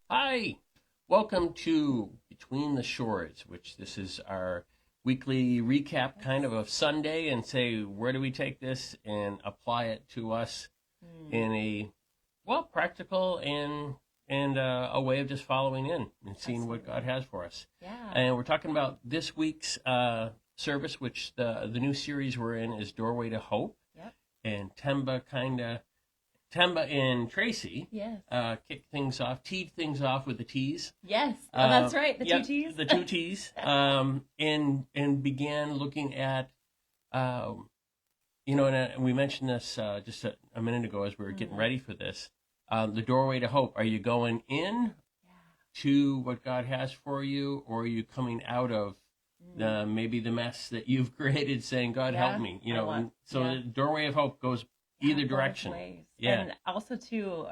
Hi, welcome to Between the Shores, which this is our weekly recap kind of Sunday and say where do we take this and apply it to us Mm, in a practical and a way of just following in and seeing what God absolutely. has for us. Yeah. And we're talking about this week's service, which the new series we're in is Doorway to Hope, Yep. and Temba and Tracy Yes. kicked things off, teed things off with the teas. Yes. Oh, that's right. The two Yep, T's. the two T's, and began looking at, um, and we mentioned this just a minute ago as we were getting Mm, ready for this. The doorway to hope. Are you going in yeah. to what God has for you, or are you coming out of Mm, maybe the mess that you've created, saying, "God help yeah. me"? And so Yeah. the doorway of hope goes Yeah. either Both direction. ways. Yeah. And also, too,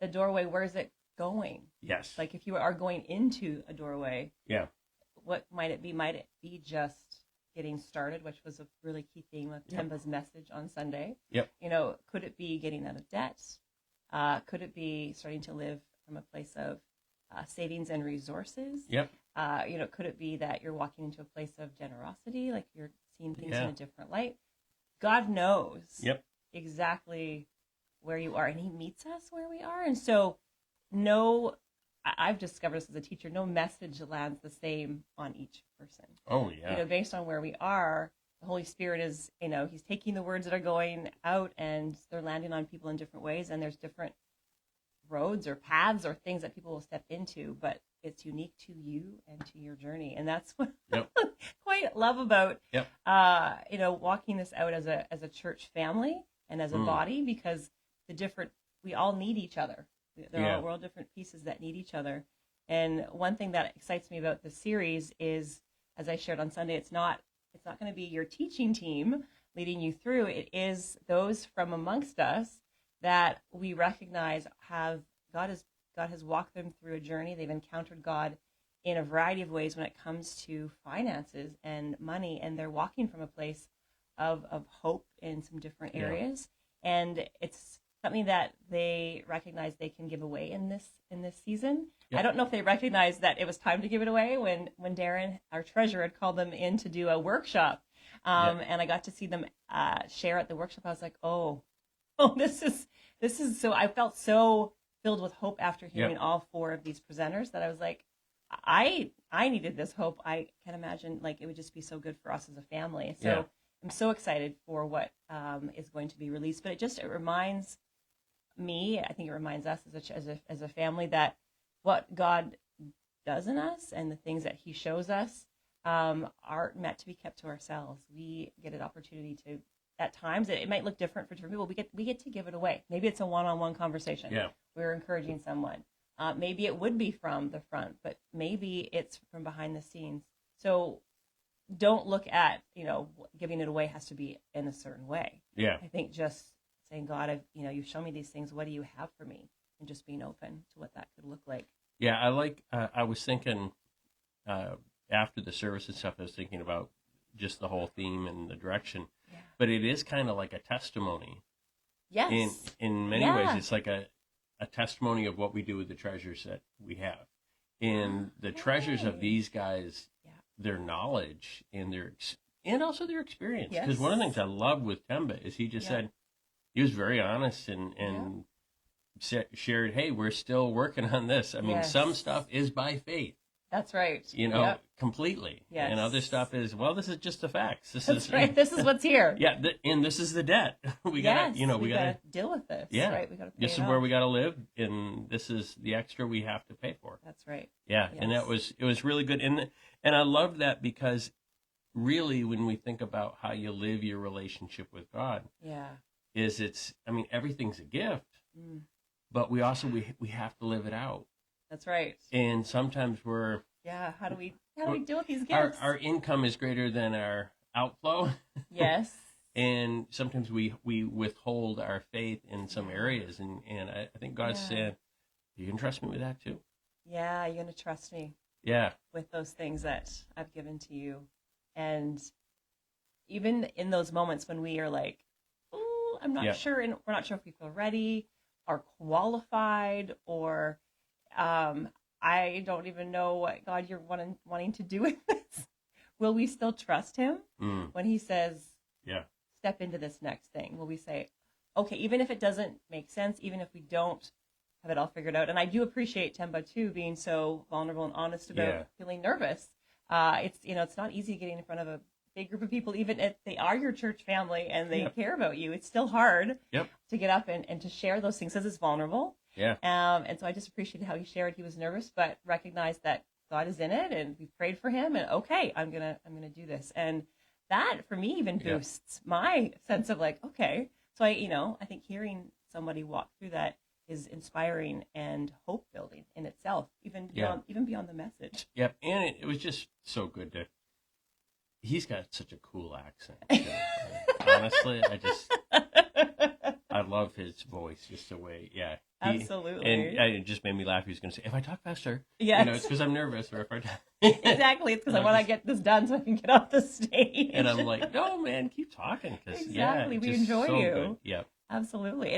the doorway, where's it going? Yes. Like, if you are going into a doorway, Yeah. what might it be? Might it be just getting started, which was a really key theme of Yep. Temba's message on Sunday? Yep. Could it be getting out of debt? Could it be starting to live from a place of savings and resources? Yep. Could it be that you're walking into a place of generosity, like you're seeing things in Yeah. a different light? God knows Yep. exactly where you are, and He meets us where we are. And so, no, I've discovered this as a teacher, no message lands the same on each person. Oh yeah. Based on where we are, the Holy Spirit is, He's taking the words that are going out and they're landing on people in different ways. And there's different roads or paths or things that people will step into, but it's unique to you and to your journey. And that's what Yep. I quite love about, Yep. walking this out as a church family and as a Mm. body, because we all need each other. Yeah. We're all different pieces that need each other. And one thing that excites me about the series is, as I shared on Sunday, it's not going to be your teaching team leading you through. It is those from amongst us that we recognize have God has walked them through a journey. They've encountered God in a variety of ways when it comes to finances and money, and they're walking from a place of hope in some different Yeah. areas. And it's something that they recognize they can give away in this season. I Yep. don't know if they recognized that it was time to give it away when Darren, our treasurer, had called them in to do a workshop, Yeah. and I got to see them share at the workshop. I was like, oh, this is so. I felt so filled with hope after hearing Yep. all four of these presenters that I was like, I needed this hope. I can imagine like it would just be so good for us as a family. So Yeah. I'm so excited for what is going to be released. But it reminds me. I think it reminds us as a family that what God does in us and the things that He shows us aren't meant to be kept to ourselves. We get an opportunity to. At times, it might look different for different people. We get to give it away. Maybe it's a one-on-one conversation. Yeah. We're encouraging someone. Maybe it would be from the front, but maybe it's from behind the scenes. So don't look at, giving it away has to be in a certain way. Yeah. I think just saying, God, you've shown me these things. What do you have for me? And just being open to what that could look like. Yeah. I was thinking uh, after the service and stuff, I was thinking about just the whole theme and the direction. Yeah. But it is kind of like a testimony. Yes. In many ways, Yeah. it's like a testimony of what we do with the treasures that we have. And the treasures of Right. these guys, Yeah. their knowledge and and also their experience. Because Yes. one of the things I love with Temba is he just Yeah. said, he was very honest and shared, hey, we're still working on this. I mean, some Yes. stuff is by faith, That's right. Yep. completely. And other Yes. stuff is, well, this is just the facts. This That's is right. This is what's here. yeah, and this is the debt. We Yes, gotta, we we gotta, gotta deal with this. yeah. Right. We gotta pay This it is where off. we gotta live, and this is the extra we have to pay for. That's right. Yeah, and Yes. it was really good, and I love that because really, when we think about how you live your relationship with God, Yeah. I mean, everything's a gift, Mm, but we also we have to live it out, that's right. and sometimes Yeah. How do we deal with these our gifts? income is greater than our outflow. Yes. And sometimes we withhold our faith in some areas, and I think God's Yeah. saying, you can trust me with that too. Yeah. You're gonna trust me Yeah. with those things that I've given to you, and even in those moments when we are like, "Oh, I'm not Yeah. sure," and we're not sure if we feel ready or qualified, or I don't even know what God you're wanting to do with this. Will we still trust him when he says, step into this next thing? Will we say, okay, even if it doesn't make sense, even if we don't have it all figured out? And I do appreciate Temba too being so vulnerable and honest about feeling nervous. It's not easy getting in front of a big group of people, even if they are your church family and they care about you. It's still hard to get up and to share those things because it's vulnerable. Yeah. And so I just appreciated how he shared. He was nervous, but recognized that God is in it, and we prayed for him. And okay, I'm gonna do this. And that for me even boosts my sense of like, okay. So I think hearing somebody walk through that is inspiring and hope building in itself, even beyond the message. Yep. And it was just so good to. He's got such a cool accent. Honestly, I love his voice, just the way, Absolutely. And it just made me laugh. He was going to say, if I talk faster, it's because I'm nervous, or if I talk... Exactly, it's because I want to get this done so I can get off the stage. And I'm like, no, man, keep talking. Exactly, we enjoy so you. Good. Yeah. Absolutely.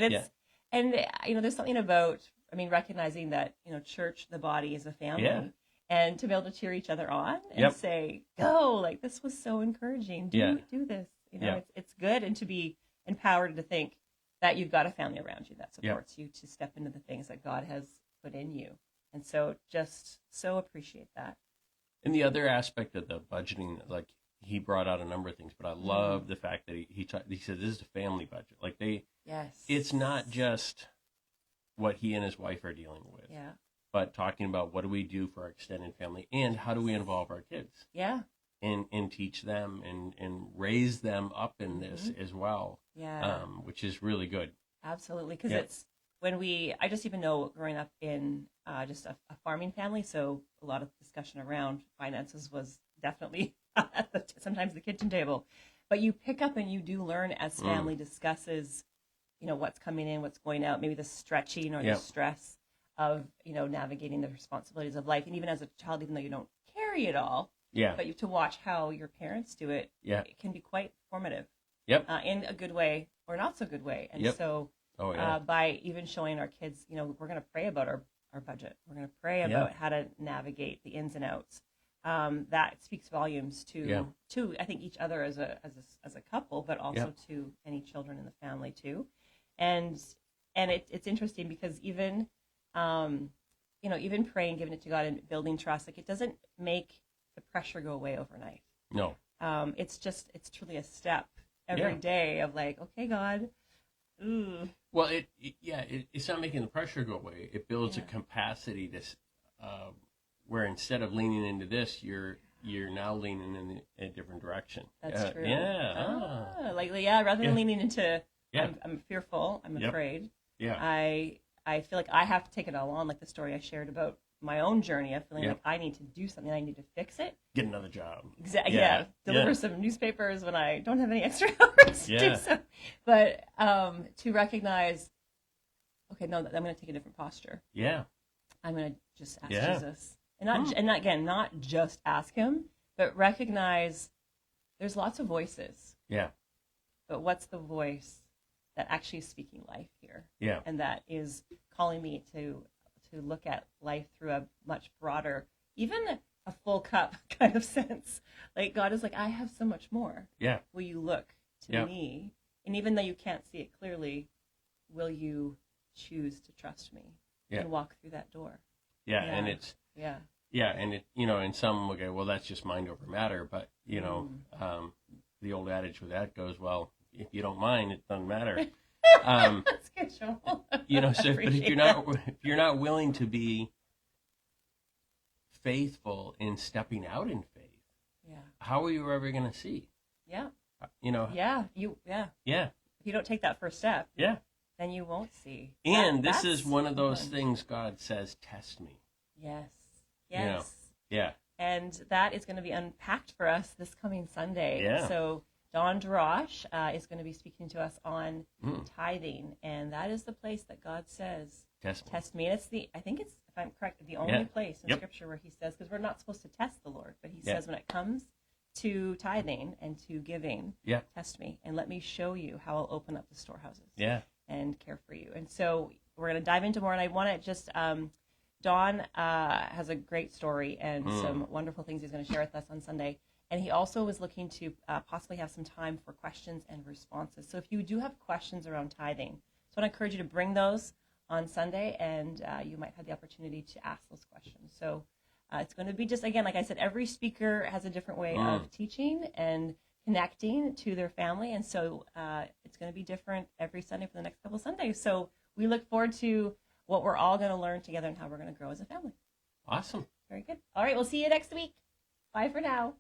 And there's something about, recognizing that, church, the body is a family. Yeah. And to be able to cheer each other on and say, go, like, this was so encouraging. Do this. It's good. And to be empowered to think that you've got a family around you that supports you to step into the things that God has put in you. And so just so appreciate that. And the other aspect of the budgeting, like, he brought out a number of things, but I love the fact that he said this is a family budget. Like, it's not just what he and his wife are dealing with. Yeah. But talking about what do we do for our extended family and how do we involve our kids? Yeah. And teach them and raise them up in this as well. Yeah. Which is really good. Absolutely. Because it's when I just even know growing up in just a farming family, so a lot of discussion around finances was definitely at sometimes the kitchen table. But you pick up and you do learn as family discusses, what's coming in, what's going out, maybe the stretching or the stress of, navigating the responsibilities of life. And even as a child, even though you don't carry it all, but to watch how your parents do it, it can be quite formative. Yep. In a good way or not so good way. And so by even showing our kids, we're going to pray about our budget. We're going to pray about how to navigate the ins and outs. That speaks volumes to I think each other as a couple, but also to any children in the family too. And it's interesting because even even praying, giving it to God and building trust, like it doesn't make the pressure go away overnight. No. It's truly a step every day of like, okay, God. Ooh. Well, it's not making the pressure go away. It builds a capacity to, where instead of leaning into this, you're now leaning in a different direction. That's true. Yeah. Rather than leaning into, I'm fearful, I'm afraid. Yeah. I feel like I have to take it all on, like the story I shared about my own journey of feeling like I need to do something, I need to fix it. Get another job. Exactly. Yeah. Deliver some newspapers when I don't have any extra hours to do so. But to recognize, okay, no, I'm going to take a different posture. Yeah. I'm going to just ask Jesus. And not just ask him, but recognize there's lots of voices. Yeah. But what's the voice that actually is speaking life here? Yeah. And that is calling me to look at life through a much broader, even a full cup kind of sense. Like God is like, I have so much more. Yeah. Will you look to me? And even though you can't see it clearly, will you choose to trust me and walk through that door? Yeah. And it's, and it, and some will go, well, that's just mind over matter. But, the old adage with that goes, well, if you don't mind, it doesn't matter. That's good, Joel. But if you're not willing to be faithful in stepping out in faith, how are you ever going to see? Yeah. Yeah. If you don't take that first step, then you won't see. And this is one of those things God says, test me. Yes. Yeah. And that is going to be unpacked for us this coming Sunday. Yeah. So Don Darash is going to be speaking to us on tithing, and that is the place that God says, test me. And I think it's, if I'm correct, the only place in Scripture where he says, because we're not supposed to test the Lord, but he says when it comes to tithing and to giving, test me, and let me show you how I'll open up the storehouses and care for you. And so we're going to dive into more, and I want to just Don has a great story and some wonderful things he's going to share with us on Sunday. And he also was looking to possibly have some time for questions and responses. So if you do have questions around tithing, so I want to encourage you to bring those on Sunday, and you might have the opportunity to ask those questions. So it's going to be just, again, like I said, every speaker has a different way of teaching and connecting to their family. And so it's going to be different every Sunday for the next couple of Sundays. So we look forward to what we're all going to learn together and how we're going to grow as a family. Awesome. Very good. All right, we'll see you next week. Bye for now.